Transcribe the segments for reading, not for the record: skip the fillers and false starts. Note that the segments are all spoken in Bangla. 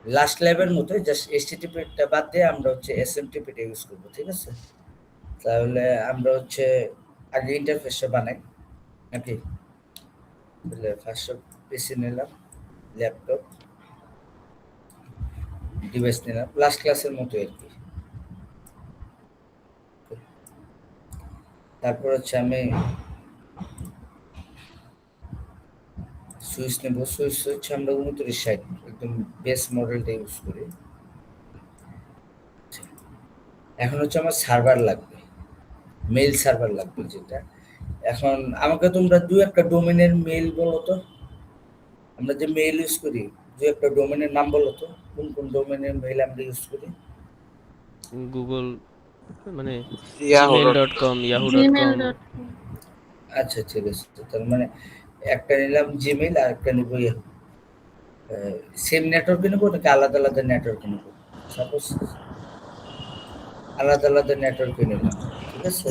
লাস্ট ল্যাবের মতো জাস্ট এইচটিটিপিটা বাদ দিয়ে আমরা হচ্ছে এসএমটিপিটা ইউজ করবো, ঠিক আছে? তাহলে আমরা হচ্ছে আগে ইন্টারফেসটা বানাই নাকি? তাহলে ফার্স্ট পিসি নিলাম, ল্যাপটপ ডিভাইস নিলাম, লাস্ট ক্লাসের মতো আর কি। তারপর হচ্ছে আমি সুইচ নেব, সুইচ হচ্ছে আমরা 2960 একদম বেস মডেলটা ইউজ করি। এখন হচ্ছে আমার সার্ভার লাগবে, মেইল সার্ভার লাগবে যেটা। এখন আমাকে তোমরা দু একটা ডোমেনের মেইল বলো তো, আমরা যে মেইল ইউজ করি দু একটা ডোমেনের নাম বলো তো, কোন কোন ডোমেনের মেইল আমরা ইউজ করি? গুগল মানে Yahoo.com. gmail.com, yahoo.com। gmail.com। আচ্ছা ঠিক আছে, তার মানে একটা নিলাম জিমেইল আর একটা নিব ইয়াহু। সেম নেটওয়ার্কে নেবো নাকি আলাদা আলাদা নেটওয়ার্কে নেবো? সাপোজ আলাদা আলাদা নেটওয়ার্কে নিলাম, ঠিক আছে?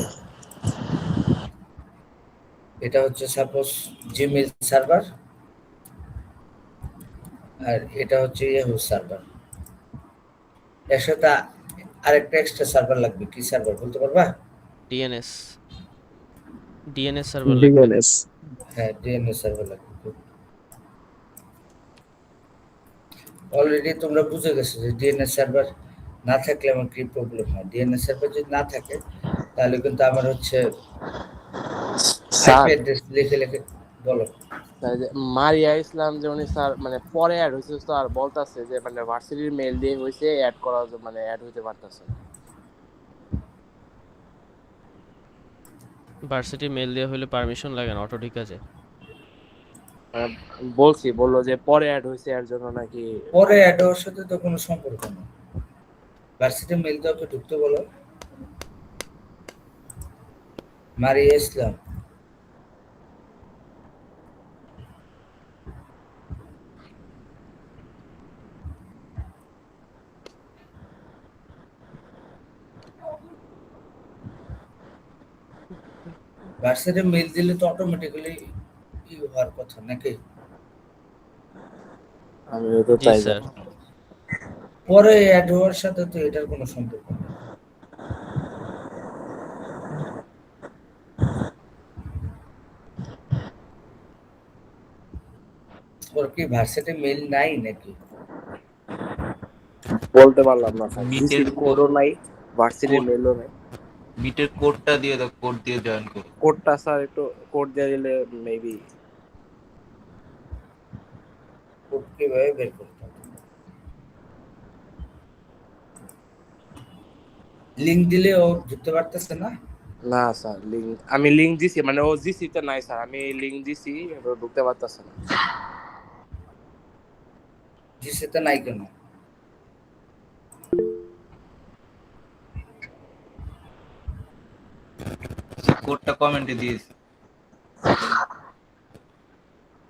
এটা হচ্ছে সাপোজ জিমেইল সার্ভার, আর এটা হচ্ছে ইয়াহু সার্ভার। এর সাথে আরেকটা এক্সট্রা সার্ভার লাগবে, কি সার্ভার বলতে পারবা? ডিএনএস ডিএনএস সার্ভার লাগবে। DNS. হ্যাঁ, ডিএনএস সার্ভার লাগবে। অলরেডি তোমরা বুঝে গেছো যে ডিএনএস সার্ভার না থাকলে আমার কি প্রবলেম হয়। ডিএনএস সার্ভার যদি না থাকে তাহলে কিন্তু আমার হচ্ছে আইপি স্যার, অ্যাড্রেস লিখে লিখে বলো। স্যার যে মারিয়া ইসলাম যে উনি স্যার মানে পরে অ্যাড হয়েছে স্যার বলতাছে যে মানে ভার্সিটির মেল দিয়ে হয়েছে অ্যাড করা মানে অ্যাড হইতে পারতেছে না। ভার্সিটি মেল দেওয়া হলে পারমিশন লাগে না, অটো ঠিক আছে। বললো যে পরে অ্যাড হয়েছে এর জন্য নাকি পরে অ্যাড হওয়ার সাথে তো কোনো সম্পর্ক নেই। ভার্সিটি মেল দাও তো ঢুকতে বলো। মারিয়া ইসলাম, ভার্সিটি মেল দিলে তো অটোমেটিক্যালি হওয়ার কথা নাকি? আমি তো জি তাই স্যার। জানি। পরে অ্যাড হওয়ার সাথে তো এটার কোনো সম্পর্ক নেই। ওর কি ভার্সিটি মেল নাই নাকি? বলতে পারলাম না স্যার, মিটের জিসির কোডও নাই, ভার্সিটির কোড মেলও নাই। মিটের কোডটা দিয়ে দাও, কোড দিয়ে জয়েন করো। কোডটা স্যার একটু কোড দিয়ে দিলে মেবি। কোড কিভাবে বের করতে হবে? লিংক দিলে ও ঢুকতে পারতেছে না? না স্যার, আমি লিংক দিছি, মানে ও জিসিতে নাই স্যার, আমি লিংক দিছি ঢুকতে পারতেছে না। জিসিতে নাই কেন? কোডটা কমেন্টে দিয়েছি,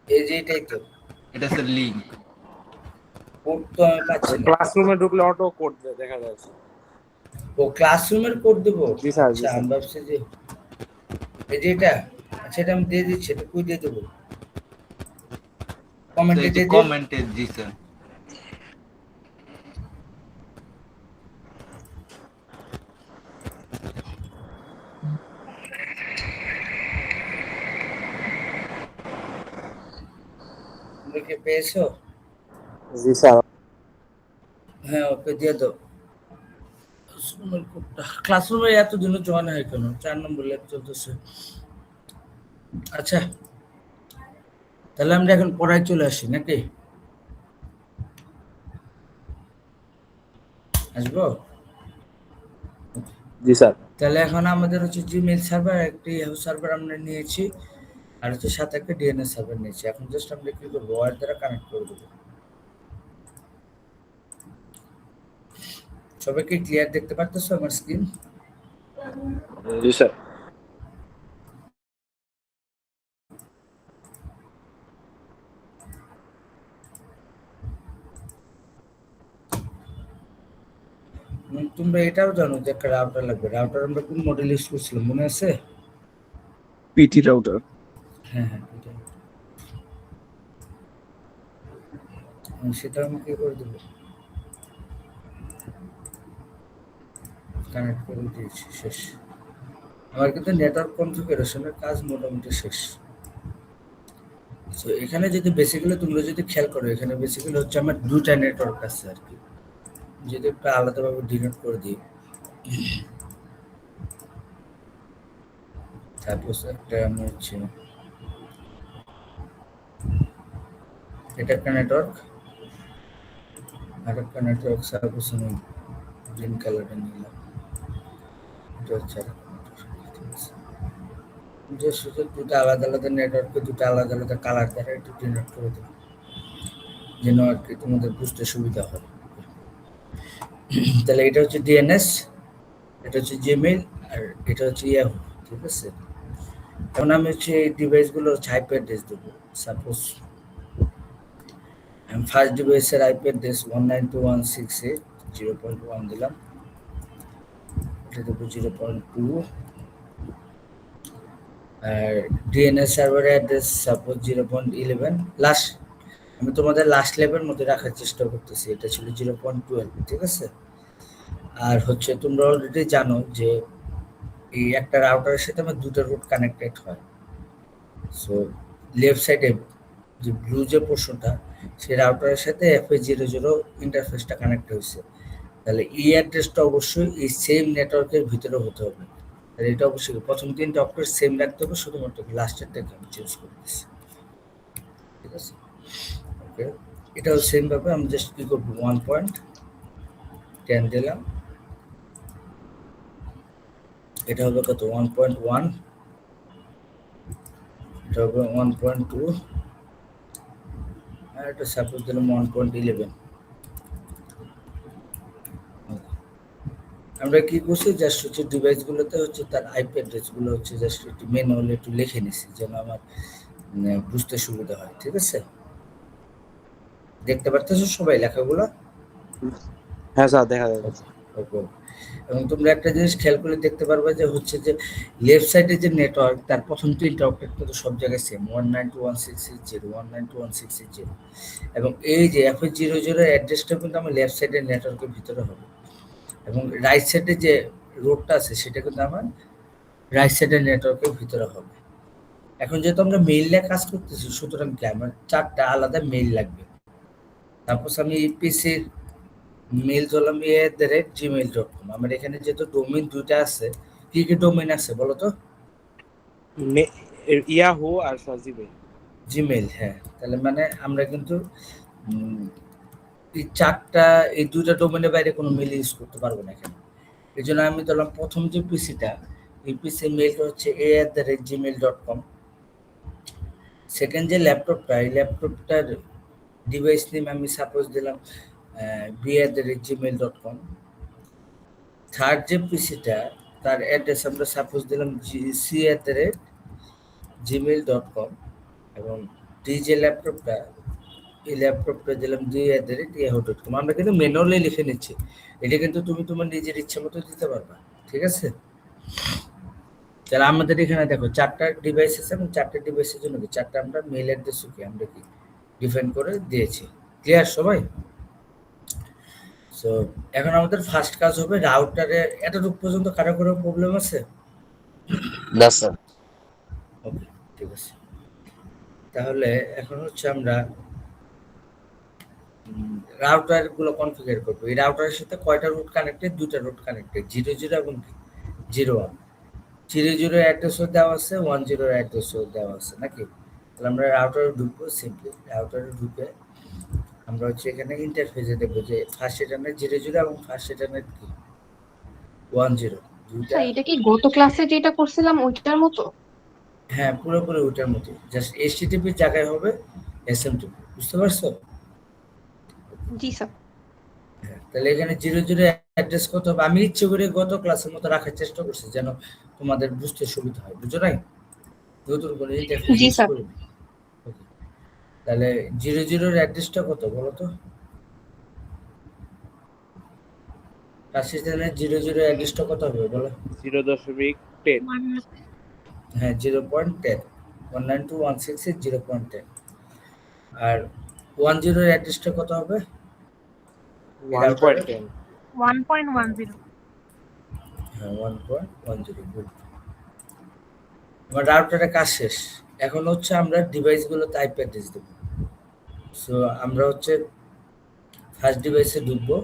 এই যে এটাই তো এটা হচ্ছে লিংক। কোড তো আমি পাচ্ছি না। ক্লাসরুমে ঢুকলে অটো কোড দেখা যাচ্ছে। ও ক্লাসরুমের কোড দেবো? জি স্যার, জি আচ্ছা, স্যার। আমি ভাবছি যে এই যে এটা। আচ্ছা, এটা আমি দিয়ে দিচ্ছি, এটা কই দিয়ে দেবো? তো কমেন্টে এই যে দিয়ে দিই। কমেন্টে দিয়েছেন, তুমি কি পেয়েছো? জি স্যার। হ্যাঁ, ওকে দিয়ে দাও ক্লাসরুমের কোডটা। ক্লাসরুমে এতদিনও জয়েন হয় কেন? 4 নম্বর ল্যাব চলতেছে। আচ্ছা, তাহলে আমরা এখন পড়ায় চলে আসি নাকি? আসবো? জি স্যার। তাহলে এখন আমাদের হচ্ছে জিমেইল সার্ভার, একটি ইয়াহু সার্ভার আমরা নিয়েছি, আর হচ্ছে সাথে একটা ডিএনএস সার্ভার নিয়েছি। এখন জাস্ট আমরা কি করবো, ওয়্যার দ্বারা কানেক্ট করে দেবো। সবাই কি ক্লিয়ার দেখতে পারতেছো আমার স্ক্রিন? জি স্যার। তোমরা এটাও জানো যে একটা রাউটার লাগবে। রাউটার আমরা কোন মডেল ইউজ করছিলাম মনে আছে? PT router. হ্যাঁ হ্যাঁ, এটাই। সেটা আমি কি করে দেবো? কানেক্ট করে দিয়েছি, শেষ। আমার কিন্তু নেটওয়ার্ক কনফিগারেশনের কাজ মোটামুটি শেষ। তো এখানে যদি বেসিক্যালি তোমরা যদি খেয়াল করো, এখানে বেসিক্যালি হচ্ছে আমার দুটা নেটওয়ার্ক আছে আর কি। যদি একটু আলাদাভাবে ডিনোট করে দিই, সাপোজ একটা আমি হচ্ছে এটা একটা নেটওয়ার্ক, আর একটা নেটওয়ার্ক সাপোজ আমি গ্রিন কালারটা নিলাম, এটা হচ্ছে আর একটা network, ঠিক আছে? যে শুধু দুটো আলাদা আলাদা নেটওয়ার্কে দুটো আলাদা আলাদা কালার দ্বারা একটু ডিনোট করে দিই, যেন আর কি তোমাদের বুঝতে সুবিধা হয়। তাহলে এটা হচ্ছে ডিএনএস, এটা হচ্ছে জিমেইল, আর এটা হচ্ছে ইয়াহু, ঠিক আছে? এখন আমি হচ্ছে এই ডিভাইসগুলো আইপি অ্যাড্রেস দেবো। সাপোজ আমি ফার্স্ট ডিভাইসের আইপি অ্যাড্রেস 192.168.0.1 দিলাম, এটা দেবো 0.2, আর ডিএনএস সার্ভারের অ্যাড্রেস সাপোজ 0.11। লাস্ট আমি তোমাদের লাস্ট লেভেলের মধ্যে রাখার চেষ্টা করতেছি, এটা ছিল 0.12, ঠিক আছে? আর হচ্ছে তোমরা অলরেডি জানো যে এই একটা রাউটারের সাথে আমার দুটো রুট কানেক্টেড হয়। সো লেফট সাইডে যে ব্লু যে পোর্শনটা, সেই রাউটারের সাথে FA00 ইন্টারফেসটা কানেক্ট হয়েছে। তাহলে এই অ্যাড্রেসটা অবশ্যই এই সেম নেটওয়ার্কের ভিতরে হতে হবে। তাহলে এটা অবশ্যই প্রথম তিনটা অক্ষর সেম রাখতে হবে, শুধুমাত্র লাস্টেরটাকে আমি চেঞ্জ করে দিচ্ছি, ঠিক আছে? ওকে, এটাও সেম ভাবে আমি জাস্ট কি করবো, 1.10 দিলাম, এটা হবে কত 1.1, এটা হবে 1.2, আর এটা সাপোজ দিলাম 1.11। আমরা কি করছি, জাস্ট হচ্ছে ডিভাইসগুলোতে হচ্ছে তার আইপি অ্যাড্রেসগুলো হচ্ছে জাস্ট একটু ম্যানুয়ালি একটু লিখে নিছি, যেন আমার বুঝতে সুবিধা হয়, ঠিক আছে? দেখতে পারতেছো সবাই লেখাগুলো? হ্যাঁ স্যার, দেখা যাচ্ছে। ওকে, এবং তোমরা একটা জিনিস খেয়াল করে দেখতে পারবে যে হচ্ছে যে লেফট সাইডে যে নেটওয়ার্ক, তার প্রথম তিনটা অক্ষর কিন্তু সব জায়গায় সেম, 192.168.0, 192.168.0, এবং এই যে FA00 অ্যাড্রেসটা কিন্তু আমার লেফট সাইডের নেটওয়ার্কের ভিতরে হবে, এবং রাইট সাইডে যে রোডটা আছে সেটা কিন্তু আমার রাইট সাইডের নেটওয়ার্কের ভিতরে হবে। এখন যেহেতু আমরা মেইল নিয়ে কাজ করতেছি, সুতরাং কি আমার চারটা আলাদা মেইল লাগবে। তারপর আমি ইপিসির মেইল দিলাম gmail.com। আমার এখানে যেহেতু ডোমেইন দুইটা আছে, কি কি ডোমেইন আছে বলো তো? ইয়াহু আর জিমেইল। জিমেইল, হ্যাঁ। তাহলে মানে আমরা কিন্তু এই চারটা, এই দুইটা ডোমেইনের বাইরে কোনো মেইল ইউজ করতে পারবো না এখানে। এই জন্য আমি দিলাম প্রথম যে পিসিটা, এই পিসির মেইলটা হচ্ছে a@gmail.com। সেকেন্ড যে ল্যাপটপটা, এই ল্যাপটপটার ডিভাইস নেম আমি সাপোজ দিলাম b@gmail.com। থার্ড যে পিসিটা, তার অ্যাড্রেস আমরা সাপোজ দিলাম c@gmail.com, এবং ডি যে ল্যাপটপটা, এই ল্যাপটপটা দিলাম d@yahoo.com। আমরা কিন্তু ম্যানুয়ালি লিখে নিচ্ছি, এটা কিন্তু তুমি তোমার নিজের ইচ্ছা মতো দিতে পারবা, ঠিক আছে? তাহলে আমাদের এখানে দেখো চারটা ডিভাইস আছে, এবং চারটা ডিভাইসের জন্য কি চারটা আমরা মেইল অ্যাড্রেস কি আমরা কি ডিফাইন করে দিয়েছি। ক্লিয়ার সবাই? সো এখন আমাদের ফার্স্ট কাজ হবে রাউটারে। এতটুকু পর্যন্ত কারো কোনো প্রবলেম আছে? না স্যার। ওকে, ঠিক আছে। তাহলে এখন হচ্ছে আমরা রাউটার গুলো কনফিগার করবো। এই রাউটারের সাথে কয়টা রুট কানেক্টেড? দুইটা রুট কানেক্টেড, 00 এবং 01। 00 অ্যাড্রেসও দেওয়া আছে, 10 অ্যাড্রেসও দেওয়া আছে নাকি? তাহলে আমরা রাউটারে ঢুকবো। সিম্পলি রাউটারে ঢুকে আমরা হচ্ছে এখানে ইন্টারফেসে দেখবো যে ফার্স্ট এটারনেট 00 এবং ফার্স্ট এটারনেট কি 10, দুইটা। এটা কি গত ক্লাসে যেটা করছিলাম ওইটার মতো? হ্যাঁ, পুরোপুরি ওইটার মতো, জাস্ট HTTP জায়গায় হবে SMTP, বুঝতে পারছো? জি স্যার। হ্যাঁ, তাহলে এখানে 00 অ্যাড্রেস কত হবে? আমি ইচ্ছে করে গত ক্লাসের মতো রাখার চেষ্টা করছি, যেন তোমাদের বুঝতে সুবিধা হয়, বুঝো নাই? নতুন করে ইন্টারফেস জি ইউজ স্যার। করিনি। ওকে, তাহলে 00 অ্যাড্রেসটা কত বলো তো? পাকিস্তানের 00 অ্যাড্রেসটা কত হবে বলো? 0.10। হ্যাঁ, 0.10, 192.168.0.10। আর 10 অ্যাড্রেসটা কত হবে? 1.10। 1.10। হ্যাঁ 1.10 গুড। আমার রাউটারের কাজ শেষ। এখন হচ্ছে আমরা ডিভাইসগুলোতে আইপি অ্যাড্রেস দেবো। সো আমরা হচ্ছে ফার্স্ট ডিভাইসে ঢুকবো,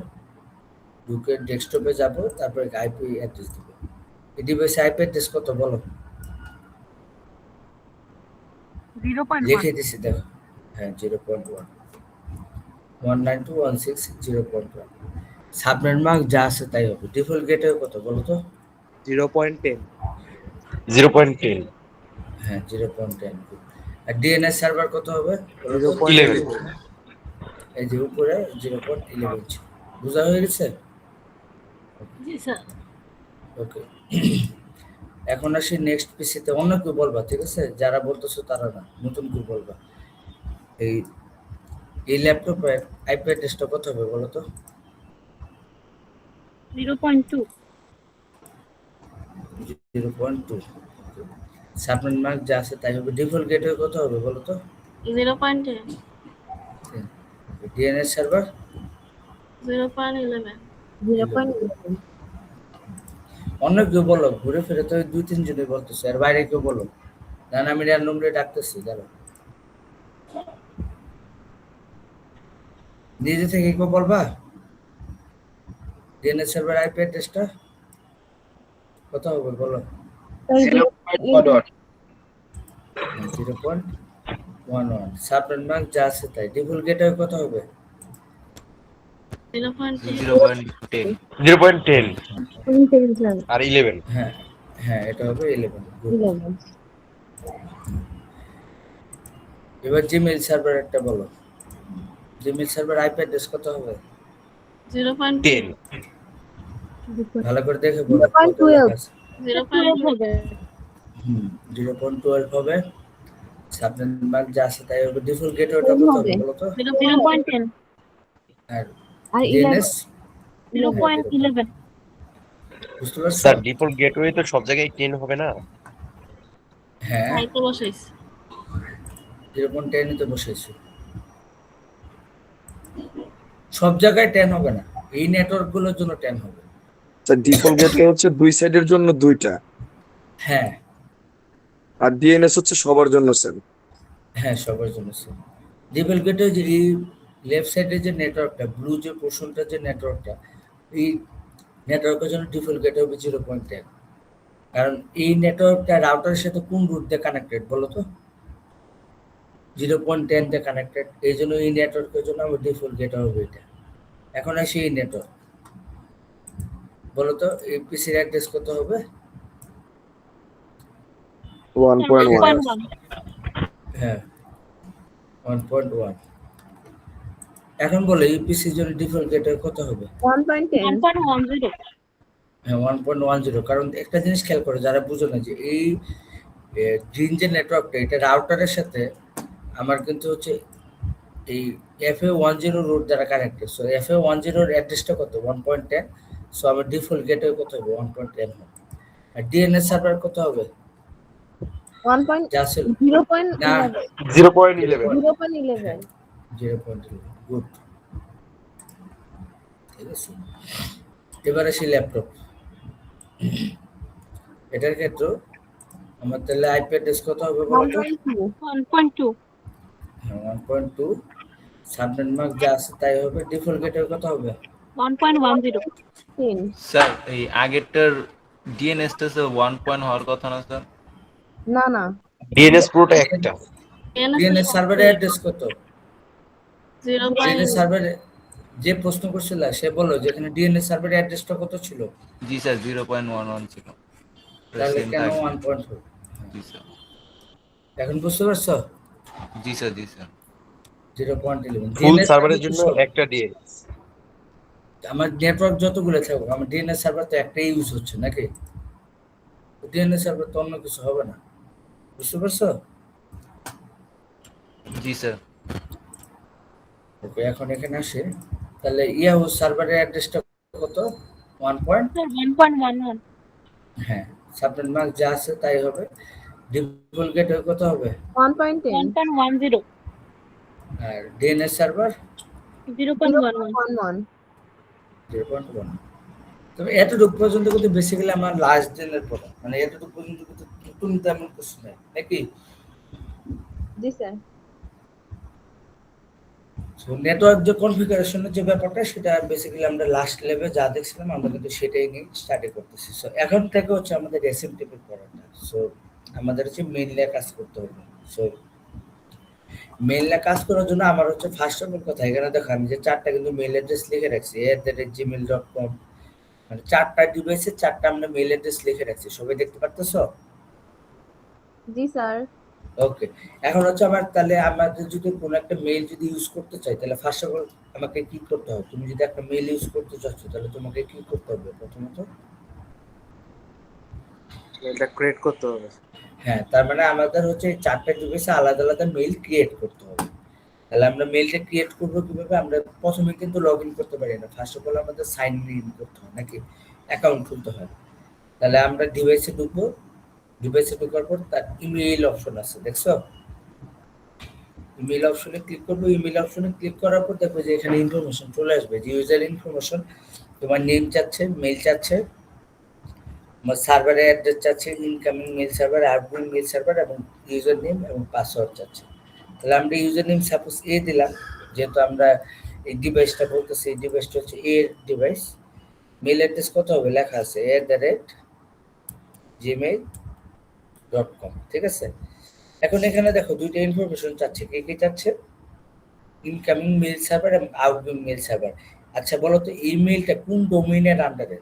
ঢুকে ডেস্কটপে যাব, তারপরে আইপি অ্যাড্রেস দেবো। এই ডিভাইসে আইপি অ্যাড্রেস কত বলো? 0.1 লিখে দিছি দেখো। হ্যাঁ 0.1 192.168.0.1। সাবনেট মার্ক যা আছে তাই হবে। ডিফল্ট গেটওয়ে কত বলো তো? 0.10 0.10 হ্যাঁ 0.10। আর ডিএনএস সার্ভার কত হবে বলো তো? 11 এই যে উপরে 0.11 ছিল। বোঝা হয়ে গেছে? জি স্যার ওকে। এখন আসি নেক্সট পিসিতে। অন্য কেউ বলবা, ঠিক আছে? যারা বলতেছো তারা না, নতুন কেউ বলবা। এই এই ল্যাপটপে আইপি অ্যাড্রেসটা কত হবে বলো তো? 0.2 0.2। সাবনেট মার্ক যা আছে তাই হবে। ডিফল্ট গেটওয়ে কত হবে বলো তো? 0.10 ডিএনএস সার্ভার 0.11 0.11 অন্য কেউ বলো। ঘুরে ফিরে তো 2-3 জনই বলতেছে, আর বাইরে কেউ বলো। জান আমি র্যান্ডমলি ডাকতেছি, দাঁড়াও। নিজে থেকে কেউ বলবা? ডিএনএস সার্ভার আইপি অ্যাড্রেসটা কত হবে বলো? 0.11। সাবনেট মার্ক যা আছে তাই। ডিফল্ট গেটওয়ে কত হবে? 0.10 0.10 0.10 আর 11 হ্যাঁ হ্যাঁ এটা হবে 11। এবার জিমেইল সার্ভার একটা বলো। জিমেইল সার্ভার আইপি অ্যাড্রেস কত হবে? 10 ভালো করে দেখে বলো। 0.12 হবে 0.12 হবে। সাবনেট মার্ক যা আছে তাই হবে। ডিফল্ট গেটওয়েটা কত হবে বলো তো? 0.10 আর আর ডিএনএস 0.11 বুঝতে পারছো? স্যার ডিফল্ট গেটওয়ে তো সব জায়গায় 10 হবে না? হ্যাঁ তাই তো বসাইছি 0.10 তে বসেছি। সব জায়গায় 10 হবে না, এই নেটওয়ার্ক গুলোর জন্য 10 হবে। স্যার ডিফল্ট গেটওয়ে হচ্ছে দুই সাইডের জন্য দুইটা, হ্যাঁ আর ডিএনএস হচ্ছে সবার জন্য স্যার। হ্যাঁ সবার জন্য সেম। ডিফল্ট গেটে যে এই লেফট সাইডে যে নেটওয়ার্কটা, ব্লু যে পোর্শনটা, যে নেটওয়ার্কটা, এই নেটওয়ার্কের জন্য ডিফল্ট গেট হবে 0.10। কারণ এই নেটওয়ার্কটা রাউটারের সাথে কোন রুট দিয়ে কানেক্টেড বলো তো? 0.10 দিয়ে কানেক্টেড। এই জন্য এই নেটওয়ার্কের জন্য আমার ডিফল্ট গেট হবে এটা। এখন আসি এই নেটওয়ার্ক বলো তো, এই পিসির অ্যাড্রেস কত হবে? 1.1 হ্যাঁ 1.1। এখন বলো ইউপিসির জন্য ডিফল্ট গেটের কত হবে? 1.10 হ্যাঁ 1.10। কারণ একটা জিনিস খেয়াল করো যারা বুঝো না, যে এই গ্রিন যে নেটওয়ার্কটা, এটা রাউটারের সাথে আমার কিন্তু হচ্ছে এই FA10 রুট দ্বারা কানেক্টেড। সো FA10 এর অ্যাড্রেসটা কত? 1.10। সো আমার ডিফল্ট গেটওয়ে কত হবে? 1.10 হবে। আর ডিএনএস সার্ভার কত হবে? যা ছিল না 0.11 0.11। গুড, ঠিক আছে। এবার আসি ল্যাপটপ। এটার ক্ষেত্রে আমার তাহলে আইপি অ্যাড্রেস কত হবে বলো তো? 1.2 হ্যাঁ 1.2। সাবনেট মার্ক যা আছে তাই হবে। ডিফল্ট গেটের কত হবে? 1.10 স্যার এই আগেরটার ডিএনএস টা স্যার 1 হওয়ার কথা না স্যার? না ডিএনএস পুরোটা একটা। ডিএনএস সার্ভারের অ্যাড্রেস কত? 0.11 ডিএনএস সার্ভারে যে প্রশ্ন করছিল সে বললো যে এখানে ডিএনএস সার্ভারের অ্যাড্রেসটা কত ছিল? জি স্যার 0.11 ছিল। তাহলে Same কেন থাকবে। 1.4? জি স্যার এখন বুঝতে পারছো? জি স্যার জি স্যার 0.11 ফুল DNS সার্ভারের জন্য একটা ডিএনএস। আমার নেটওয়ার্ক যতগুলো থাকবে, আমার ডিএনএস সার্ভার তো একটাই ইউজ হচ্ছে নাকি? ডিএনএস সার্ভার তো অন্য কিছু হবে না, বুঝতে পারছো? জি স্যার ওকে এখন এখানে আসে, তাহলে ইয়াহু সার্ভারের অ্যাড্রেসটা কত? 1.11 হ্যাঁ সাবনেট মার্ক যা আছে তাই হবে। ডিফল্ট গেটওয়ে কত হবে? 1.10 আর ডিএনএস সার্ভার 0.11 0.1। তবে এতটুকু পর্যন্ত কিন্তু বেসিক্যালি আমার লাস্ট দিনের পড়া, মানে এতটুকু পর্যন্ত কিন্তু নতুন তেমন কিছু নাই নাকি। জি স্যার। নেটওয়ার্ক যে কনফিগারেশনের যে ব্যাপারটা সেটা বেসিক্যালি আমরা লাস্ট লেভেলে যা দেখছিলাম আমরা কিন্তু সেটাই নিয়ে স্টাডি করতেছি। সো এখন থেকে হচ্ছে আমাদের এসএমটিপি পড়াটা। সো আমাদের হচ্ছে মেইনলি কাজ করতে হবে। সো মেইলে কাজ করার জন্য আমার হচ্ছে ফার্স্ট অফ অল কথা, এখানে দেখো আমি যে 4টা কিন্তু মেইল অ্যাড্রেস লিখে রাখছি @gmail.com, মানে 4টা ডিভাইসে 4টা আমরা মেইল অ্যাড্রেস লিখে রাখছি, সবাই দেখতে পারতেছো? জি স্যার। ওকে, এখন হচ্ছে আমার তাহলে আমাদের যদি কোনো একটা মেইল যদি ইউজ করতে চাই তাহলে ফার্স্ট অফ অল আমাকে কি করতে হবে? তুমি যদি একটা মেইল ইউজ করতে চাচ্ছ তাহলে তোমাকে কি করতে হবে প্রথমত? এটা ক্রিয়েট করতে হবে। হ্যাঁ, তার মানে আমাদের হচ্ছে এই 4টা ডিভাইসে আলাদা আলাদা মেইল ক্রিয়েট করতে হবে। তাহলে আমরা মেইলটা ক্রিয়েট করবো কিভাবে? আমরা প্রথমে কিন্তু লগ ইন করতে পারি না, ফার্স্ট অফ অল আমাদের সাইন ইন করতে হয় নাকি, অ্যাকাউন্ট খুলতে হয়। তাহলে আমরা ডিভাইসে ঢুকবো, ডিভাইসে ঢোকার পর তার ইমেইল অপশন আছে, দেখছো? ইমেইল অপশনে ক্লিক করবো, ইমেইল অপশনে ক্লিক করার পর দেখবো যে এখানে ইনফরমেশন চলে আসবে, যে ইউজার ইনফরমেশন, তোমার নেম চাচ্ছে, মেইল চাচ্ছে, তোমার সার্ভারের অ্যাড্রেস চাচ্ছে, incoming mail server, outgoing mail server এবং ইউজার নেম এবং পাসওয়ার্ড চাচ্ছে। তাহলে আমরা ইউজার নেম সাপোজ এ দিলাম, যেহেতু আমরা এই ডিভাইসটা বলতেছি, এই ডিভাইসটা হচ্ছে এ ডিভাইস। মেইল অ্যাড্রেস কত হবে? লেখা আছে @gmail.com, ঠিক আছে। এখন এখানে দেখো দুইটা ইনফরমেশন চাচ্ছে, কি কি চাচ্ছে? ইনকামিং মেইল সার্ভার এবং আউটগোয়িং মেইল সার্ভার। আচ্ছা বলো তো এই মেইলটা কোন ডোমেইনের আন্ডারে?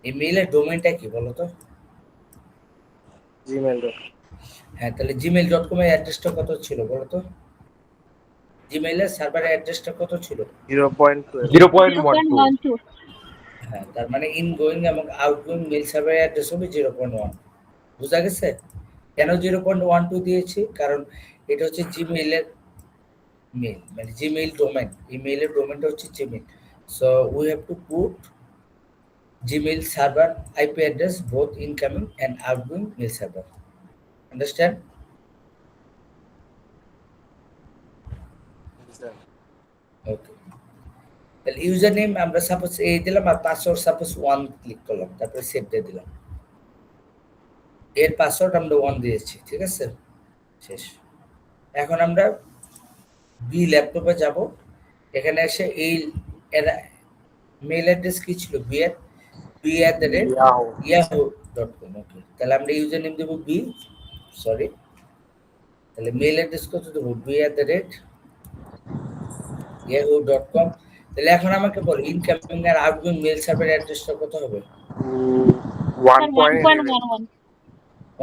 এই মেইলের ডোমেইনটা কি বলো তো? gmail.com। হ্যাঁ, তাহলে gmail.com এর অ্যাড্রেসটা কত ছিল বলো তো? জিমেইলের সার্ভারের অ্যাড্রেসটা কত ছিল? 0.12। 0.12। হ্যাঁ, তার মানে ইনগোয়িং এবং আউটগোয়িং মেইল সার্ভারের অ্যাড্রেস হবে 0.1। বুঝা গেছে? কেন 0.12 দিয়েছি? কারণ এটা হচ্ছে জিমেইলের মেইল, মানে জিমেইল ডোমেইন, ইমেইলের ডোমেইনটা হচ্ছে Gmail. So we have to put Gmail server IP address both incoming and outgoing mail server. Understand? Okay. তাহলে ইউজার নেম আমরা সাপোজ এই দিলাম আর পাসওয়ার্ড সাপোজ 1 ক্লিক করলাম, তারপরে সেভ দিয়ে দিলাম। এর পাসওয়ার্ড আমরা 1 দিয়েছি, ঠিক আছে, শেষ। এখন আমরা বি ল্যাপটপে যাব, এখানে এসে এই এর মেইল অ্যাড্রেস কি ছিল? b@yahoo.com। ওকে, তাহলে আমরা ইউজার নেম দেব বি, সরি, তাহলে মেইল অ্যাড্রেস কত দেব? b@yahoo.com। তাহলে এখন আমাকে বল ইনকামিং আর আউটগোয়িং মেইল সার্ভার অ্যাড্রেসটা কত হবে? 1.11।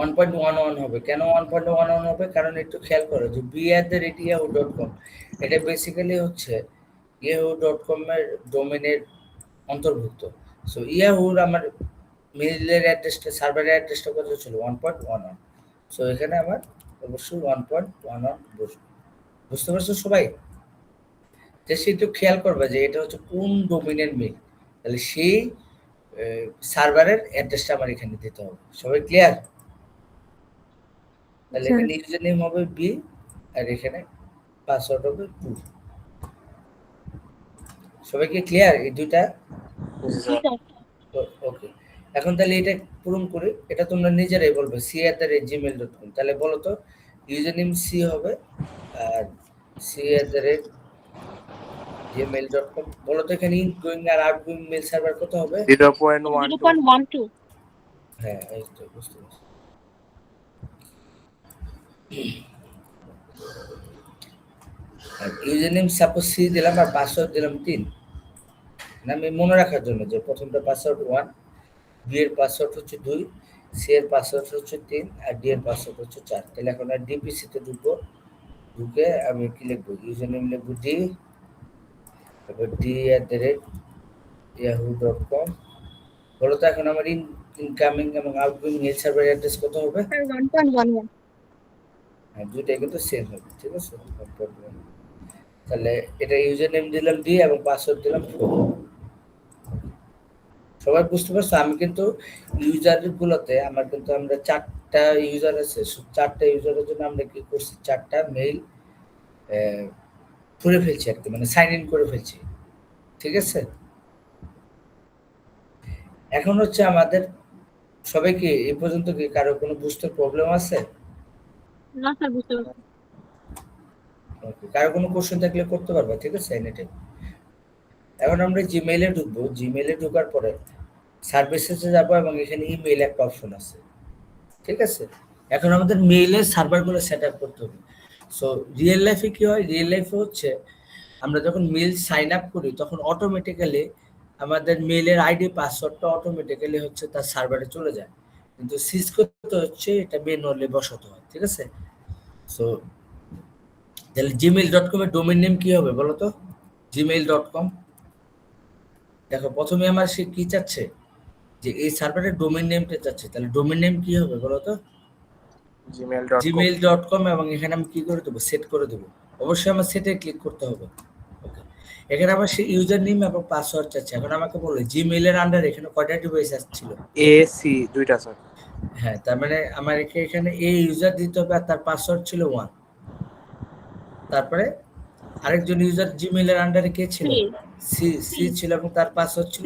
1.11 হবে। কেন 1.11 হবে? কারণ একটু খেয়াল করো যে b@yahoo.com এটা বেসিক্যালি হচ্ছে yahoo.com এর ডোমেনের অন্তর্ভুক্ত। সো ইয়াহুর আমার মেইলের অ্যাড্রেসটা, সার্ভারের অ্যাড্রেসটা কত ছিল? 1.11। সো এখানে আমার অবশ্যই 1.11 বসবে। বুঝতে পারছো সবাই? জাস্ট একটু খেয়াল করবে যে এটা হচ্ছে কোন ডোমেনের মেইল, তাহলে সেই সার্ভারের অ্যাড্রেসটা আমার এখানে দিতে হবে। সবাই ক্লিয়ার? তাহলে এখানে ইউজার নেম হবে বি আর এখানে পাসওয়ার্ড হবে 2। সবাই কি ক্লিয়ার এই দুইটা? ওকে, এখন তাহলে এটা পূরণ করে এটা তোমরা নিজেরাই বলবে c@gmail.com। তাহলে বলো তো ইউজার নেম সি হবে আর c@gmail.com। বলো তো এখানে ইনগোয়িং আর আউটগোয়িং মেল সার্ভার কত হবে? 0.12। হ্যাঁ, এই তো বুঝতে পারছি। আর ইউজার নেম সাপোজ সি দিলাম আর পাসওয়ার্ড দিলাম 3। না, আমি মনে রাখার জন্য যে প্রথমটা পাসওয়ার্ড 1, বি এর পাসওয়ার্ড হচ্ছে 2, সি এর পাসওয়ার্ড হচ্ছে 3 আর ডি এর পাসওয়ার্ড হচ্ছে 4। তাহলে এখন আর ডিপিসি তে ঢুকবো, ঢুকে আমি কি লিখবো? ইউজার নেম লিখবো ডি, তারপর d@yahoo.com। বলো তো এখন আমার ইনকামিং এবং আউটগোয়িং মেল সার্ভার অ্যাড্রেস কত হবে? 1.11। হ্যাঁ, দুইটাই কিন্তু সেম হবে, ঠিক আছে। তাহলে এটা ইউজার নেম দিলাম ডি এবং পাসওয়ার্ড দিলাম 4। সবাই বুঝতে পারছো? আমি কিন্তু ইউজার গুলোতে আমার কিন্তু আমরা 4টা ইউজার আছে, 4টা ইউজারের জন্য আমরা কি করছি? 4টা মেইল করে ফেলছি আর কি, মানে সাইন ইন করে ফেলছি, ঠিক আছে। এখন হচ্ছে আমাদের সবাইকে এই পর্যন্ত কি কারো কোনো বুঝতে প্রবলেম আছে? না স্যার, বুঝতে পারছি। Okay, কারো কোনো কোশ্চেন থাকলে করতে পারবে, ঠিক আছে এনি টাইম। এখন আমরা জিমেইলে ঢুকবো, জিমেইলে ঢোকার পরে সার্ভিসেসে যাবো এবং এখানে ইমেইল একটা অপশন আছে, ঠিক আছে। এখন আমাদের মেইলের সার্ভারগুলো সেট আপ করতে হবে। সো রিয়েল লাইফে কি হয়, রিয়েল লাইফে হচ্ছে আমরা যখন মেইল সাইন আপ করি তখন অটোমেটিক্যালি আমাদের মেইলের আইডি পাসওয়ার্ডটা অটোমেটিক্যালি হচ্ছে তার সার্ভারে চলে যায়, কিন্তু সিসকোতে হচ্ছে এটা ম্যানুয়ালি বসাতে হয়, ঠিক আছে। সো তাহলে gmail.com এর ডোমেইন নেম কি হবে বলো তো? gmail.com। দেখো প্রথমে আমার সে কি চাচ্ছে যে এই সার্ভারের ডোমেইন নেমটা চাচ্ছে, তাহলে ডোমেইন নেম কি হবে বলো তো? gmail.com। gmail.com এবং এখানে আমি কি করে দেবো, সেট করে দেবো। অবশ্যই আমার সেটে ক্লিক করতে হবে। ওকে, এখানে আমার সেই ইউজার নেম এবং পাসওয়ার্ড চাচ্ছে। এখন আমাকে বলো জিমেইলের আন্ডার এখানে কয়টা ডিভাইস আসছিল? AC দুইটা স্যার। হ্যাঁ, তার মানে আমার এখানে এই ইউজার দিতে হবে আর তার পাসওয়ার্ড ছিল 1। তারপরে আরেকজন ইউজার জিমেইলের আন্ডারে কে ছিল? সি ছিল এবং তার পাসওয়ার্ড ছিল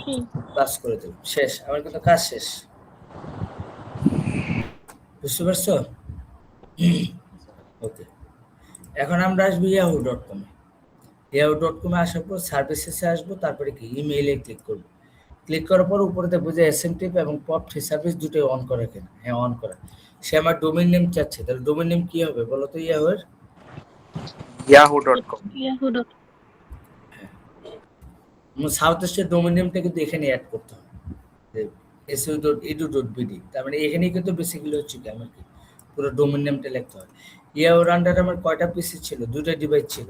3। পাস করে দেব, শেষ, আমার কিন্তু কাজ শেষ। বুঝতে পারছো? ওকে, এখন আমরা আসবো yahoo.com এ। yahoo.com এ আসার পর সার্ভিসেসে আসবো, তারপরে কি ইমেইলে ক্লিক করবো। ক্লিক করার পর উপরে দেখবো যে এসএমটিপি এবং পপ ফ্রি সার্ভিস দুটোই অন করা কিনা। হ্যাঁ, অন করা। সে আমার ডোমেইন নেম চাচ্ছে, তাহলে ডোমেইন নেম কি হবে বলো তো? yahoo.com। সাউথ ইস্টের ডোমেইন নেমটা কিন্তু এখানে অ্যাড করতে হবে, su.edu.bd। তার মানে এখানেই কিন্তু বেসিক্যালি হচ্ছে কি আমার কি পুরো ডোমেইন নেমটা লিখতে হয়। ইয়াহুর আন্ডারে আমার কয়টা পিসি ছিল? 2টা ডিভাইস ছিল।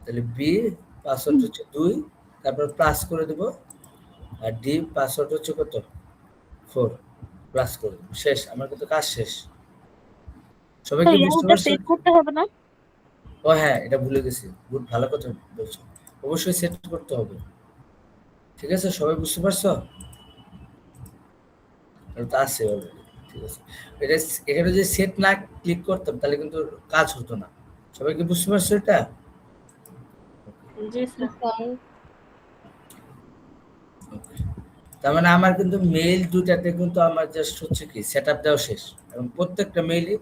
তাহলে বি পাসওয়ার্ড হচ্ছে 2, তারপর প্লাস করে দেব, আর ডি পাসওয়ার্ড হচ্ছে কত? 4, প্লাস করে দেব, শেষ, আমার কিন্তু কাজ শেষ। সবাই কি বুঝতে পারছো? সেট করতে হবে না? ও হ্যাঁ, এটা ভুলে গেছি, গুড, ভালো কথা বলছো, অবশ্যই সেট করতে হবে। ঠিক আছে, সবাই বুঝতে পারছো? এটা তো আছে অলরেডি, ঠিক আছে। এটা এখানে যদি সেট না ক্লিক করতাম তাহলে কিন্তু কাজ হতো না। সবাই কি বুঝতে পারছো এটা? জি স্যার। তার মানে আমার কিন্তু মেইল দুটাতে কিন্তু আমার জাস্ট হচ্ছে কি সেট আপ দেওয়া শেষ, এবং প্রত্যেকটা মেইলে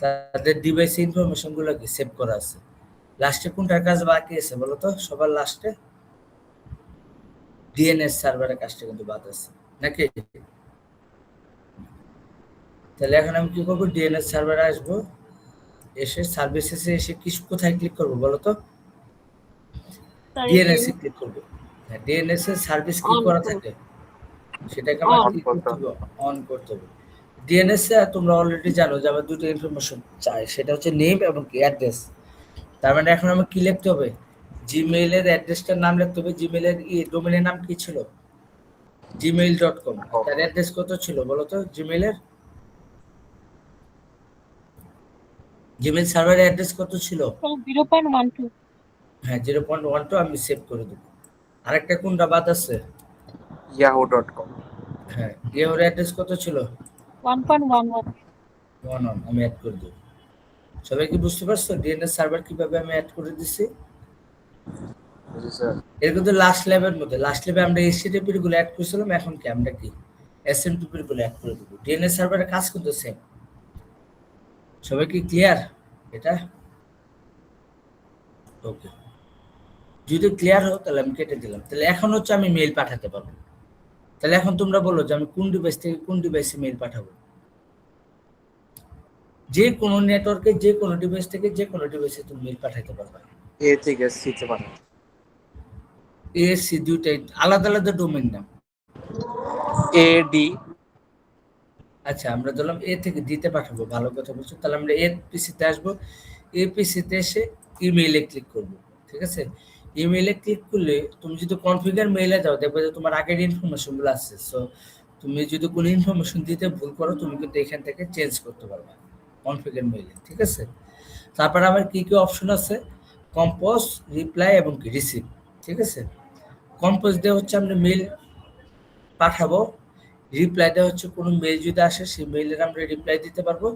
তাদের ডিভাইস ইনফরমেশন গুলো কি সেভ করা আছে। লাস্টে কোনটার কাজ বাকি আছে বলো তো? সবার লাস্টে ডিএনএস সার্ভারের কাজটা কিন্তু বাদ আছে নাকি? তাহলে এখন আমি কি করবো, ডিএনএস সার্ভারে আসবো, এসে সার্ভিসেসে এসে কি কোথায় ক্লিক করবো বলো তো? ডিএনএস এ ক্লিক করবো। হ্যাঁ, ডিএনএস এর সার্ভিস কি করা থাকে সেটাকে আমার কি করতে হবে? অন করতে হবে। ডিএনএস এ তোমরা অলরেডি জানো যে আমার দুটো ইনফরমেশন চাই, সেটা হচ্ছে নেম এবং কি অ্যাড্রেস। তার মানে এখন আমার কি লিখতে হবে? জিমেইলের অ্যাড্রেসটার নাম লিখতে হবে। জিমেইলের ডোমেইনের নাম কি ছিল? gmail.com। তার অ্যাড্রেস কত ছিল বলো তো? জিমেইলের জিমেইল সার্ভারের অ্যাড্রেস কত ছিল? 0.12। হ্যাঁ, 0.12 আমি সেভ করে দেব। আরেকটা কোনটা বাদ আছে? yahoo.com। হ্যাঁ, ইয়াহুর অ্যাড্রেস কত ছিল? 1.11। 1 আমি অ্যাড করে দেব। সবাই কি বুঝতে পারছো ডিএনএস সার্ভার কিভাবে আমি অ্যাড করে দিছি? জি স্যার। এর কিন্তু লাস্ট লেভেলের মধ্যে, লাস্ট লেভেলে আমরা এইচটিটিপি গুলো অ্যাড করেছিলাম, এখন কি আমরা কি এসএমটিপি গুলো অ্যাড করে দেব। ডিএনএস সার্ভারের কাজ কিন্তু সেম। সবাই কি ক্লিয়ার এটা? ওকে, যদি ক্লিয়ার হও তাহলে আমি কেটে দিলাম। তাহলে এখন হচ্ছে আমি মেইল পাঠাতে পারবো। তাহলে এখন তোমরা বলো যে আমি কোন ডিভাইস থেকে কোন ডিভাইসে মেইল পাঠাবো? যে কোনো নেটওয়ার্কে যে কোনো ডিভাইস থেকে যে কোনো ডিভাইসে তুমি মেইল পাঠাতে পারবে। A থেকে C তে পাঠান। এসি দুইটাই আলাদা আলাদা ডোমেইন নাম। AD। আচ্ছা, আমরা ধরলাম এ থেকে দিতে পাঠাবো, ভালো কথা বলছো। তাহলে আমরা এর পিসিতে আসবো, এ পিসিতে এসে ইমেইলে ক্লিক করব, ঠিক আছে। ইমেইলে ক্লিক করলে তুমি যদি কনফিগার মেইলে যাও দেখবে যে তোমার আগের ইনফরমেশন গুলো আছে। সো তুমি যদি কোনো ইনফরমেশন দিতে ভুল করো তুমি কিন্তু এখান থেকে চেঞ্জ করতে পারবে কনফিগার মেইলে, ঠিক আছে। তারপর আবার কি কি অপশন আছে? কম্পোজ, রিপ্লাই এবং কি রিসিভ, ঠিক আছে। কম্পোজ দিয়ে হচ্ছে আমরা মেইল পাঠাবো, রিপ্লাইটা হচ্ছে কোনো মেইল যদি আসে সেই মেইলের আমরা রিপ্লাই দিতে পারবো,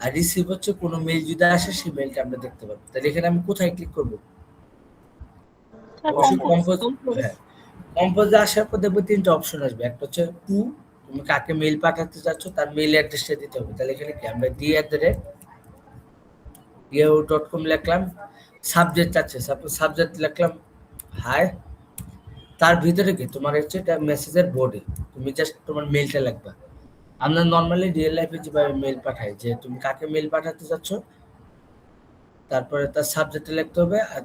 আর রিসিভ হচ্ছে কোনো মেইল যদি আসে সেই মেইলটা আমরা দেখতে পারবো। তাহলে এখানে আমি কোথায় ক্লিক করবো? কম্পোজ। হ্যাঁ, কম্পোজে আসার পর দেখবে 3টা অপশন আসবে। একটা হচ্ছে টু, তুমি কাকে মেইল পাঠাতে চাচ্ছ তার মেইল অ্যাড্রেসটা দিতে হবে। তাহলে এখানে কি আমরা yahoo.com লিখলাম, সাবজেক্ট আছে, সাপোজ সাবজেক্ট লিখলাম হাই, তার ভিতরে কি তোমার হচ্ছে এটা মেসেজের বডি, তুমি জাস্ট তোমার মেইলটা লিখবা। আমরা নর্মালি রিয়েল লাইফে যেভাবে মেইল পাঠাই যে তুমি কাকে মেইল পাঠাতে চাচ্ছ, তারপরে তার সাবজেক্টে লিখতে হবে আর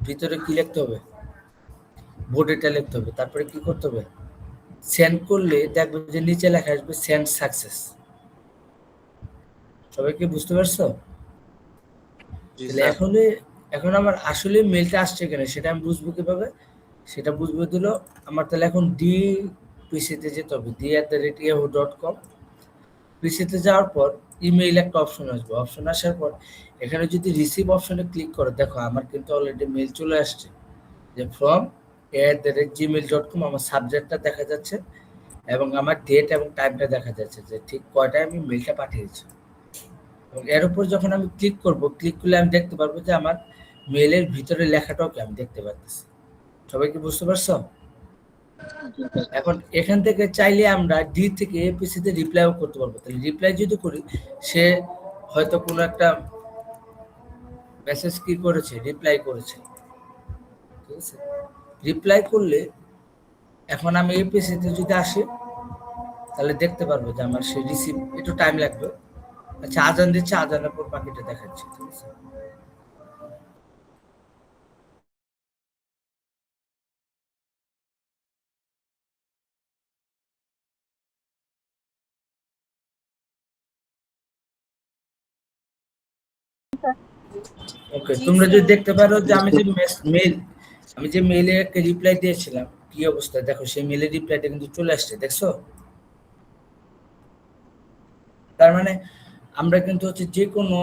ভিতরে কি লিখতে হবে, বডিটা লিখতে হবে। তারপরে কি করতে হবে, সেন্ড করলে দেখবে যে নিচে লেখা আসবে সেন্ড সাকসেস। সবাই কি বুঝতে পারছো? জি তাহলে স্যার। এখন আমার আসলে মেইলটা আসছে কিনা সেটা আমি বুঝবো কিভাবে, সেটা বুঝবো দিল আমার। তাহলে এখন পিসিতে যেতে হবে, d@yahoo.com। পিসিতে যাওয়ার পর ইমেইল একটা অপশন আসবে, অপশন আসার পর এখানে যদি রিসিভ অপশনে ক্লিক করো, দেখো আমার কিন্তু অলরেডি মেইল চলে আসছে যে ফ্রম gmail.com। আমার সাবজেক্টটা দেখা যাচ্ছে এবং আমার ডেট এবং টাইমটা দেখা যাচ্ছে যে ঠিক কয়টায় আমি মেইলটা পাঠিয়েছি। এবং এর উপর যখন আমি ক্লিক করব, ক্লিক করলে আমি দেখতে পারবো যে আমার মেইলের ভিতরে লেখাটাও কি আমি দেখতে পাচ্ছি। সবাই কি বুঝতে পারছো? এখন এখান থেকে চাইলে আমরা ডি থেকে এপিসি তে রিপ্লাইও করতে পারবো। তাহলে রিপ্লাই যদি করি, সে হয়তো কোনো একটা মেসেজ কি করেছে, রিপ্লাই করেছে, ঠিক আছে? রিপ্লাই করলে এখন আমি এপিসি তে যদি আসি তাহলে দেখতে পারবো যে আমার সে রিসিভ, একটু টাইম লাগবে। আচ্ছা আজান দিচ্ছে, আজানের পর বাকিটা দেখাচ্ছি, ঠিক আছে? ওকে, তোমরা যদি দেখতে পারো যে আমি যে মেইলে একটা রিপ্লাই দিয়েছিলাম কি অবস্থা, দেখো সেই মেইলের রিপ্লাইটা কিন্তু চলে আসছে, দেখছো? তার মানে আমরা কিন্তু হচ্ছে যে কোনো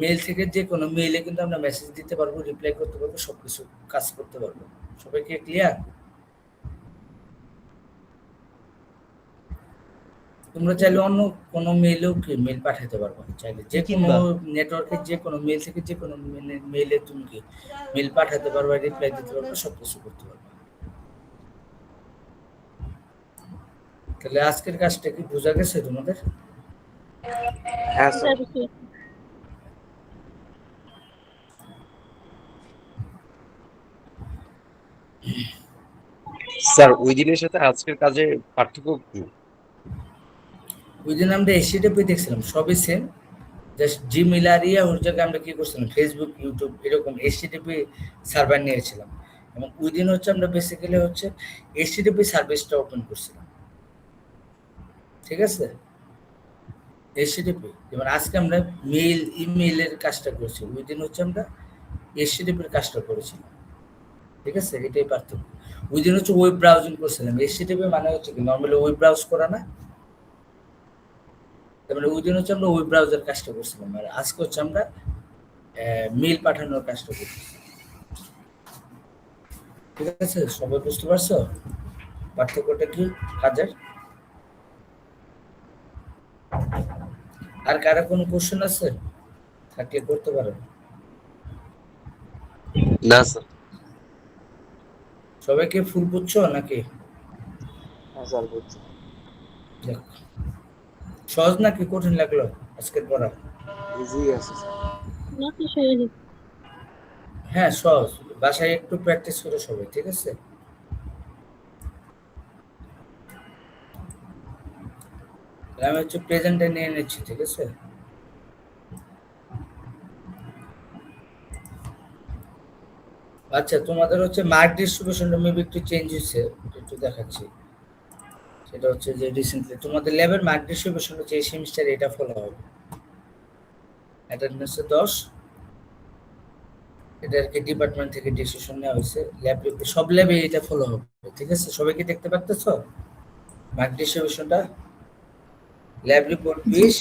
মেইল থেকে যে কোনো মেইলে কিন্তু আমরা মেসেজ দিতে পারবো, রিপ্লাই করতে পারবো, সবকিছু কাজ করতে পারবো। সবাইকে ক্লিয়ার? তোমরা চাইলে অন্য কোনো মেইলেও কি মেইল পাঠাতে পারবো, চাইলে যে কোনো নেটওয়ার্কের যে কোনো মেইল থেকে যে কোনো মেইলে তুমি কি মেইল পাঠাতে পারবা, রিপ্লাই দিতে পারবা, সবকিছু করতে পারবা। তাহলে আজকের কাজটা কি বোঝা গেছে তোমাদের? হ্যাঁ স্যার। স্যার ওই দিনের সাথে আজকের কাজে পার্থক্য কি? ওই দিন আমরা এসিটিপি দেখছিলাম, সবই সেম, জাস্ট জিমেইল আর ওর জায়গায় আমরা কি করছিলাম, ফেসবুক, ইউটিউব এরকম এসটিটিপি সার্ভার নিয়েছিলাম। এবং ওই দিন হচ্ছে আমরা বেসিক্যালি হচ্ছে এসটিটিপি সার্ভিসটা ওপেন করছিলাম, ঠিক আছে? এসটিটিপি যেমন আজকে আমরা ইমেইলের কাজটা করছি, ওই দিন হচ্ছে আমরা এসটিটিপির কাজটা করেছিলাম, ঠিক আছে? এটাই পার্থক্য। ওই দিন হচ্ছে ওয়েব ব্রাউজিং করছিলাম, এসটিটিপি মানে হচ্ছে কি নর্মালি ওয়েব ব্রাউজ করা না, তার মানে ওই দিন হচ্ছে আমরা ওয়েব ব্রাউজার কাজটা করছিলাম, আর আজকে হচ্ছে আমরা মেইল পাঠানোর কাজটা করছি, ঠিক আছে? সবাই বুঝতে পারছো পার্থক্যটা কি কাজের? আর কারো কোনো কোশ্চেন আছে থাকলে করতে পারো। না স্যার। সবাইকে ফুল বুঝছো নাকি? হ্যাঁ স্যার বুঝছি। দেখ, সহজ নাকি কঠিন লাগলো আজকের পড়া? ইজি আছে স্যার। নাকি সহজ? হ্যাঁ সহজ, বাসায় একটু প্র্যাকটিস করো সবাই, ঠিক আছে? আমি হচ্ছে প্রেজেন্টে নিয়ে নিচ্ছি, ঠিক আছে? আচ্ছা তোমাদের হচ্ছে মার্ক ডিস্ট্রিবিউশনটা মেবি একটু চেঞ্জ হয়েছে, একটু দেখাচ্ছি। সেটা হচ্ছে যে রিসেন্টলি তোমাদের ল্যাবের মার্ক ডিস্ট্রিবিউশন হচ্ছে এই সেমিস্টারে এটা ফলো হবে, অ্যাটেন্ডেন্সে 10, এটা আর কি ডিপার্টমেন্ট থেকে ডিসিশন নেওয়া হয়েছে। সব ল্যাবে এটা ফলো হবে, ঠিক আছে? সবাই কি দেখতে পাচ্ছ মার্ক ডিস্ট্রিবিউশনটা? ল্যাব রিপোর্ট 20,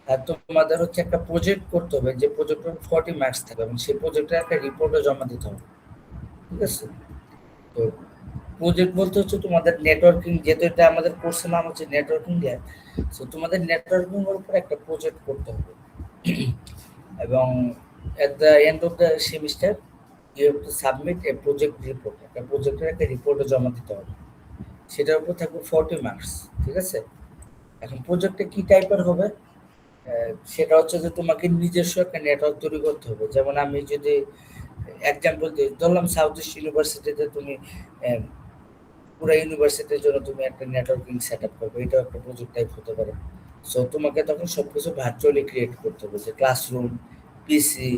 আর তোমাদের হচ্ছে একটা প্রজেক্ট করতে হবে, যে প্রজেক্টের 40 মার্কস থাকবে এবং সেই প্রজেক্টের একটা রিপোর্টও জমা দিতে হবে, ঠিক আছে? তো প্রজেক্ট বলতে হচ্ছে তোমাদের নেটওয়ার্কিং, যেহেতু এটা আমাদের কোর্সের নাম হচ্ছে নেটওয়ার্কিং ল্যাব, সো তোমাদের নেটওয়ার্কিং এর উপর একটা প্রজেক্ট করতে হবে এবং at the end of the semester you have to submit a project report. একটা প্রজেক্টের একটা রিপোর্টও জমা দিতে হবে, সেটার উপর থাকবে 40 মার্কস। ঠিক আছে, এখন প্রজেক্টটা কি টাইপের হবে, সেটা হচ্ছে যে তোমাকে নিজস্ব একটা নেটওয়ার্ক তৈরি করতে হবে। যেমন আমি যদি এক্সাম্পল দিই, ধরলাম সাউথ ইস্ট ইউনিভার্সিটিতে তুমি পুরো ইউনিভার্সিটির জন্য তুমি একটা নেটওয়ার্কিং সেট আপ করবে, এটাও একটা প্রজেক্ট টাইপ হতে পারে। সো তোমাকে তখন সবকিছু ভার্চুয়ালি ক্রিয়েট করতে হবে, যে ক্লাসরুম, পিসি,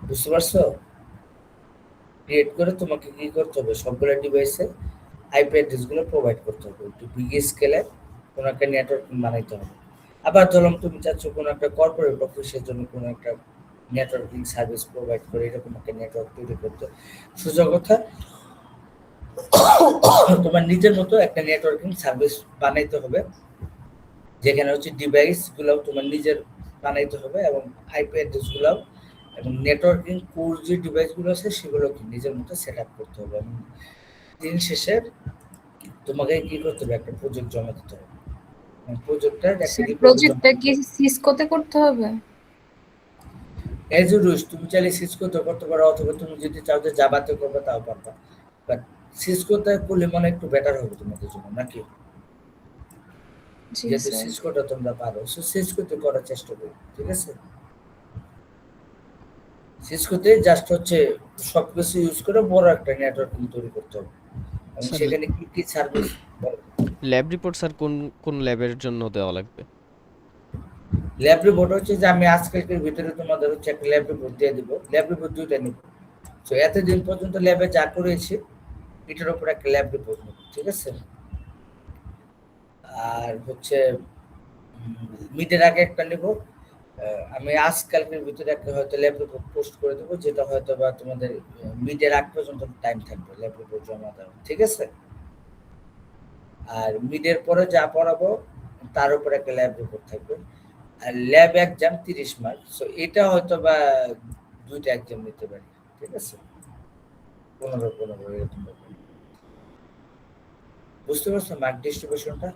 বুঝতে পারছো? ক্রিয়েট করে তোমাকে কি করতে হবে, সবগুলো ডিভাইসে আইপি অ্যাড্রেসগুলো প্রোভাইড করতে হবে, একটু বিগ স্কেলে কোনো একটা নেটওয়ার্কিং বানাইতে হবে। আবার ধরলাম তুমি চাচ্ছ কোনো একটা কর্পোরেট অফিসের জন্য কোনো একটা নেটওয়ার্কিং সার্ভিস প্রোভাইড করে এরকম একটা নেটওয়ার্ক তৈরি করতে। সোজা কথা, তোমার নিজের মতো একটা নেটওয়ার্কিং সার্ভিস বানাইতে হবে, যেখানে হচ্ছে ডিভাইসগুলো তোমার নিজের বানাইতে হবে এবং আইপি অ্যাড্রেসগুলো এবং নেটওয়ার্কিং কোর যে ডিভাইসগুলো আছে সেগুলোকে নিজের মতো সেট আপ করতে হবে। এবং দিন শেষে তোমাকে কি করতে হবে, একটা প্রজেক্ট জমা দিতে হবে। প্রজেক্টটার একটা রিপোর্ট প্রজেক্টটা কি সিসকোতে করতে হবে? এজ রুজ তুমি চাইলে সিসকোতে করতে পারো, অথবা তুমি যদি চাও যে জাভাতে করবে তাও পারবা, বাট সিসকোতে করলে মনে হয় একটু বেটার হবে তোমাদের জন্য, নাকি? জি যেহেতু স্যার। সিসকোটা তোমরা পারো, সো সিসকোতে করার চেষ্টা করো। ঠিক আছে, সিসকোতে জাস্ট হচ্ছে সবকিছু ইউজ করে বড় একটা নেটওয়ার্কিং তৈরি করতে হবে এবং স্যার, সেখানে কি কি সার্ভিস। ল্যাব রিপোর্ট স্যার কোন কোন ল্যাবের জন্য দেওয়া লাগবে? ল্যাব রিপোর্ট হচ্ছে যে আমি আজকালকের ভিতরে তোমাদের হচ্ছে একটা ল্যাব রিপোর্ট দিয়ে দিব। ল্যাব রিপোর্ট দুইটা নিব। তো এতদিন পর্যন্ত ল্যাবে যা করেছি এটার উপর একটা ল্যাব রিপোর্ট নেব। ঠিক আছে, আর হচ্ছে মিডের আগে একটা নেব। আমি আজকালকের ভিতরে একটা হয়তো ল্যাব রিপোর্ট পোস্ট করে দেবো, যেটা হয়তো বা তোমাদের মিডের আগ পর্যন্ত টাইম থাকবে ল্যাব রিপোর্ট জমা দেওয়া। ঠিক আছে, আর মিডের পরে যা পড়াবো তার উপর একটা ল্যাব রিপোর্ট থাকবে। আর ল্যাব এক্সাম 30 মার্ক। সো এটা হয়তো বা দুইটা এক্সাম নিতে পারি। ঠিক আছে, 15 এরকম ব্যাপার। বুঝতে পারছো মার্ক ডিস্ট্রিবিউশনটা?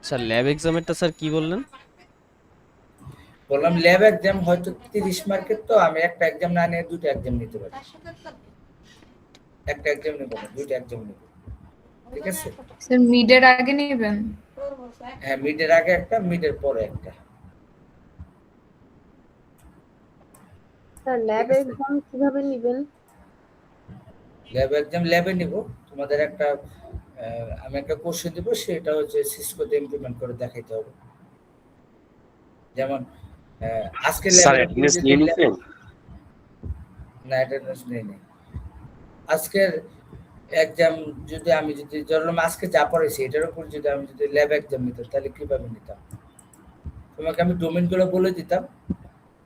স্যার ল্যাব এক্সামেরটা স্যার কি বললেন? বললাম ল্যাব এক্সাম হয়তো 30 মার্কের, তো আমি একটা এক্সাম না নিয়ে দুটো এক্সাম নিতে পারি। একটা এক্সাম নেব না, দুটো এক্সাম নেব। ঠিক আছে, স্যার মিডের আগে নেবেন? হ্যাঁ, মিডের আগে একটা, মিডের পরে একটা। স্যার ল্যাব এক্সাম কিভাবে নেবেন? ল্যাব এক্সাম ল্যাবে নিব। তোমাদের একটা আমি একটা কোশ্চেন দিব, সেটা হচ্ছে সিসকোতে ইমপ্লিমেন্ট করে দেখাইতে হবে। যেমন আজকে স্যার ল্যাবে অ্যাটেন্ডেন্স নিয়ে নিছেন? না, অ্যাটেন্ডেন্স নেই। আজকের এক্সাম যদি আমি যদি ধরলাম আজকে যা পড়াইছি এটার উপর যদি আমি যদি ল্যাব এক্সাম নিতাম তাহলে কিভাবে নিতাম? তোমাকে আমি ডোমেইনগুলো বলে দিতাম,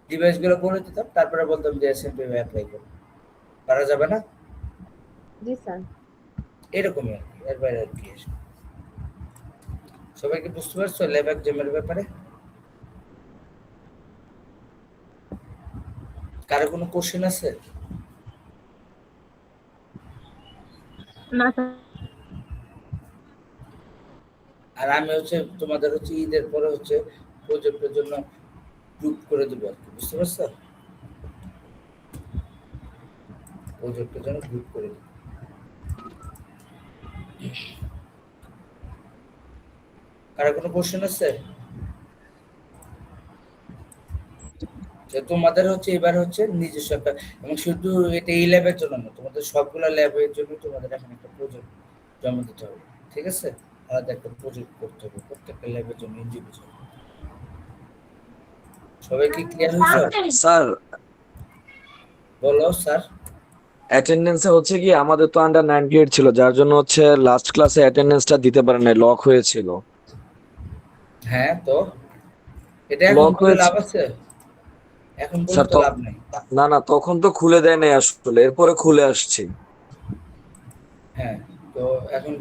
ডিভাইসগুলো বলে দিতাম, তারপরে বলতাম যে এসএমপি অ্যাপ্লাই করো। পারা যাবে না? জি স্যার। এরকমই আর কি, এর বাইরে আর কি। সবাইকে বুঝতে পারছো ল্যাব এক্সামের ব্যাপারে? কারো কোনো কোশ্চেন আছে? না স্যার। আর আমি হচ্ছে তোমাদের হচ্ছে ঈদের পরে হচ্ছে প্রজেক্টের জন্য গ্রুপ করে দেবো আর কি, বুঝতে পারছো? প্রজেক্টের জন্য গ্রুপ করে দেবো। কারো কোনো কোশ্চেন আছে? যে তোমাদের হচ্ছে এবার হচ্ছে নিজস্ব একটা, এবং শুধু এটা এই ল্যাবের জন্য না, তোমাদের সবগুলো ল্যাবের জন্য তোমাদের এখন একটা প্রজেক্ট জমা দিতে হবে। ঠিক আছে, আলাদা একটা প্রজেক্ট করতে হবে প্রত্যেকটা ল্যাবের জন্য ইন্ডিভিজুয়াল। সবাই কি ক্লিয়ার হয়েছে? স্যার বলো স্যার। অ্যাটেন্ডেন্সে হচ্ছে কি আমাদের তো আন্ডার 98 ছিল, যার জন্য হচ্ছে লাস্ট ক্লাসে অ্যাটেন্ডেন্সটা দিতে পারে নাই, লক হয়েছিল। হ্যাঁ, তো এটা এখন লক বলে হয়েছে লাভ আছে? এখন বলে স্যার। তো লাভ নাই। না না, তখন তো খুলে দেয় নাই আসলে, এরপরে খুলে আসছি। হ্যাঁ, তো এখন